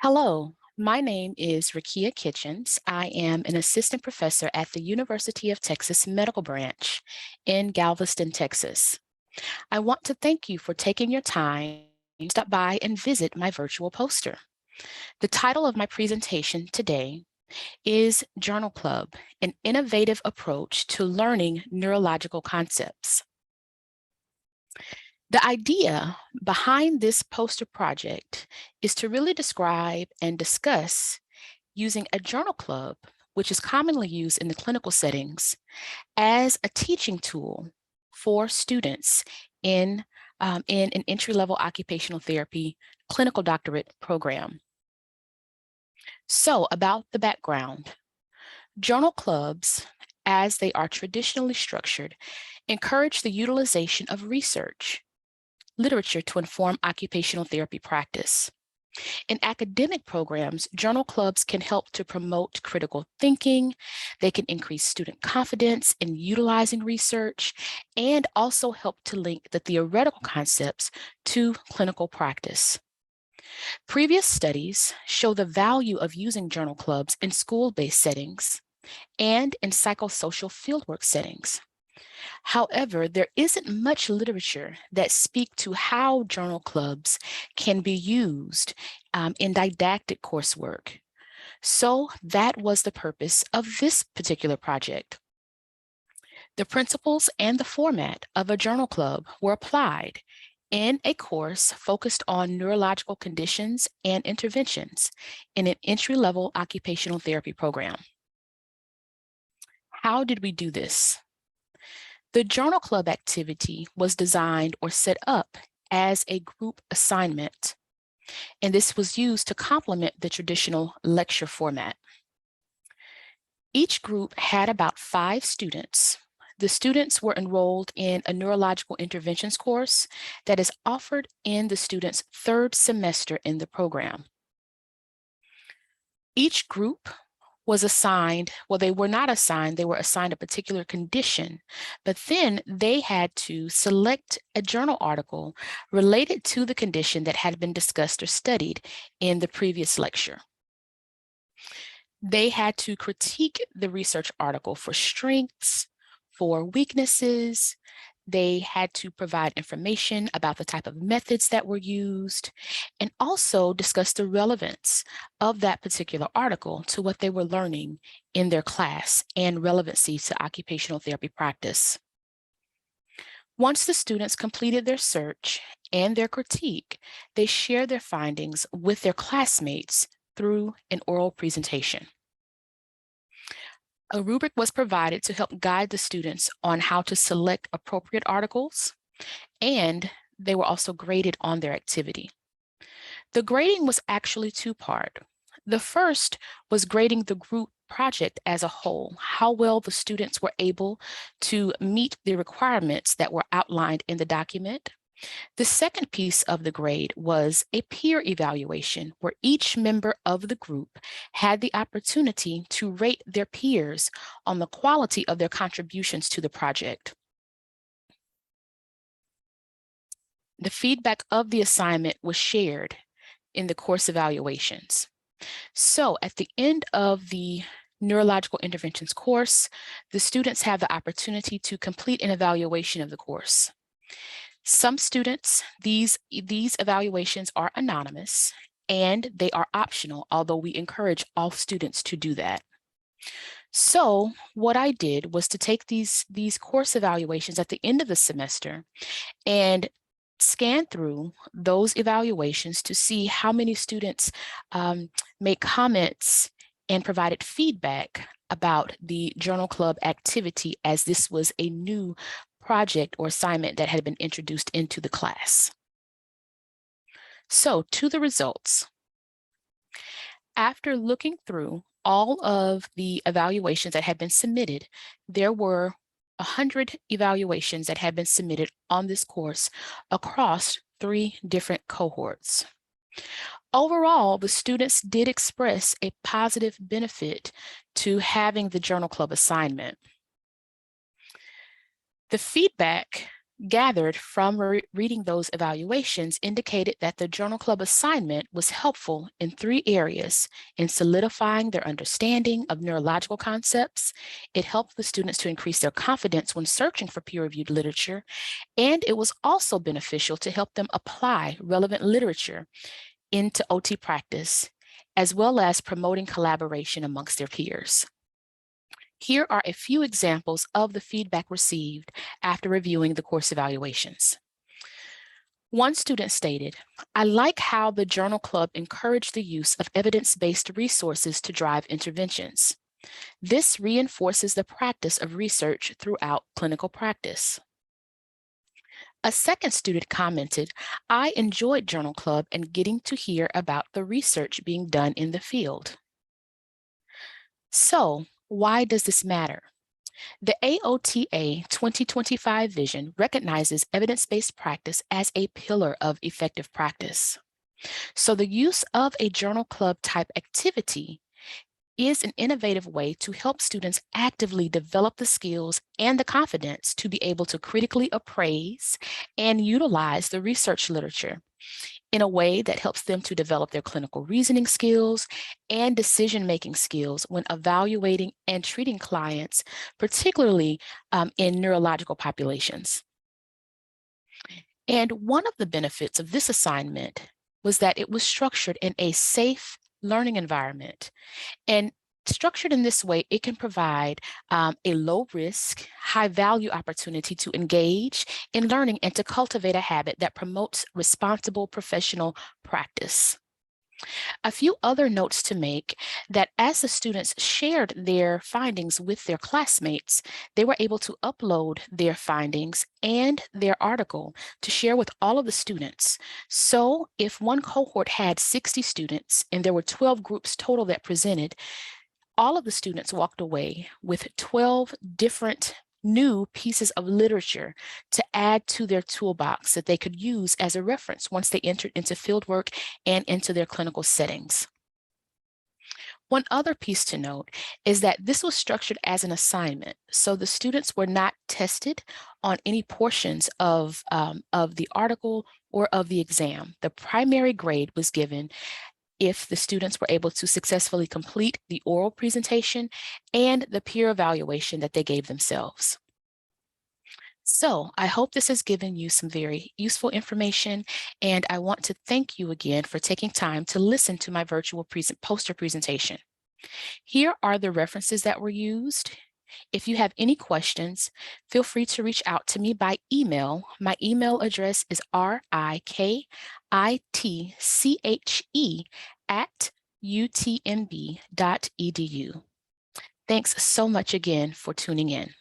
Hello, my name is Rakia Kitchens. I am an assistant professor at the University of Texas Medical Branch in Galveston, Texas. I want to thank you for taking your time to stop by and visit my virtual poster. The title of my presentation today is Journal Club, an innovative approach to learning neurological concepts. The idea behind this poster project is to really describe and discuss using a journal club, which is commonly used in the clinical settings, as a teaching tool for students in an entry-level occupational therapy clinical doctorate program. So about the background, journal clubs, as they are traditionally structured, encourage the utilization of research, literature to inform occupational therapy practice. In academic programs, journal clubs can help to promote critical thinking. They can increase student confidence in utilizing research and also help to link the theoretical concepts to clinical practice. Previous studies show the value of using journal clubs in school-based settings and in psychosocial fieldwork settings. However, there isn't much literature that speak to how journal clubs can be used in didactic coursework. So that was the purpose of this particular project. The principles and the format of a journal club were applied in a course focused on neurological conditions and interventions in an entry-level occupational therapy program. How did we do this? The journal club activity was designed or set up as a group assignment, and this was used to complement the traditional lecture format. Each group had about 5 students. The students were enrolled in a neurological interventions course that is offered in the student's 3rd semester in the program. Each group was assigned, well, they were not assigned, they were assigned a particular condition, but then they had to select a journal article related to the condition that had been discussed or studied in the previous lecture. They had to critique the research article for strengths, for weaknesses. They had to provide information about the type of methods that were used, and also discuss the relevance of that particular article to what they were learning in their class and relevancy to occupational therapy practice. Once the students completed their search and their critique, they shared their findings with their classmates through an oral presentation. A rubric was provided to help guide the students on how to select appropriate articles, and they were also graded on their activity. The grading was actually 2-part. The first was grading the group project as a whole, how well the students were able to meet the requirements that were outlined in the document. The second piece of the grade was a peer evaluation where each member of the group had the opportunity to rate their peers on the quality of their contributions to the project. The feedback of the assignment was shared in the course evaluations. So at the end of the neurological interventions course, the students have the opportunity to complete an evaluation of the course. Some students, these evaluations are anonymous and they are optional, although we encourage all students to do that. So what I did was to take these course evaluations at the end of the semester and scan through those evaluations to see how many students made comments and provided feedback about the journal club activity, as this was a new project or assignment that had been introduced into the class. So to the results. After looking through all of the evaluations that had been submitted, there were 100 evaluations that had been submitted on this course across 3 different cohorts. Overall, the students did express a positive benefit to having the journal club assignment. The feedback gathered from reading those evaluations indicated that the Journal Club assignment was helpful in 3 areas: in solidifying their understanding of neurological concepts. It helped the students to increase their confidence when searching for peer-reviewed literature, and it was also beneficial to help them apply relevant literature into OT practice, as well as promoting collaboration amongst their peers. Here are a few examples of the feedback received after reviewing the course evaluations. One student stated, "I like how the Journal Club encouraged the use of evidence-based resources to drive interventions. This reinforces the practice of research throughout clinical practice." A second student commented, "I enjoyed Journal Club and getting to hear about the research being done in the field." So, why does this matter? The AOTA 2025 vision recognizes evidence-based practice as a pillar of effective practice. So the use of a Journal Club type activity is an innovative way to help students actively develop the skills and the confidence to be able to critically appraise and utilize the research literature in a way that helps them to develop their clinical reasoning skills and decision-making skills when evaluating and treating clients, particularly in neurological populations. And one of the benefits of this assignment was that it was structured in a safe learning environment. And structured in this way, it can provide a low-risk, high-value opportunity to engage in learning and to cultivate a habit that promotes responsible professional practice. A few other notes to make: that as the students shared their findings with their classmates, they were able to upload their findings and their article to share with all of the students. So if one cohort had 60 students and there were 12 groups total that presented, all of the students walked away with 12 different new pieces of literature to add to their toolbox that they could use as a reference once they entered into fieldwork and into their clinical settings. One other piece to note is that this was structured as an assignment, so the students were not tested on any portions of the article or of the exam. The primary grade was given if the students were able to successfully complete the oral presentation and the peer evaluation that they gave themselves. So I hope this has given you some very useful information, and I want to thank you again for taking time to listen to my virtual poster presentation. Here are the references that were used. If you have any questions, feel free to reach out to me by email. My email address is rikitche@utmb.edu. Thanks so much again for tuning in.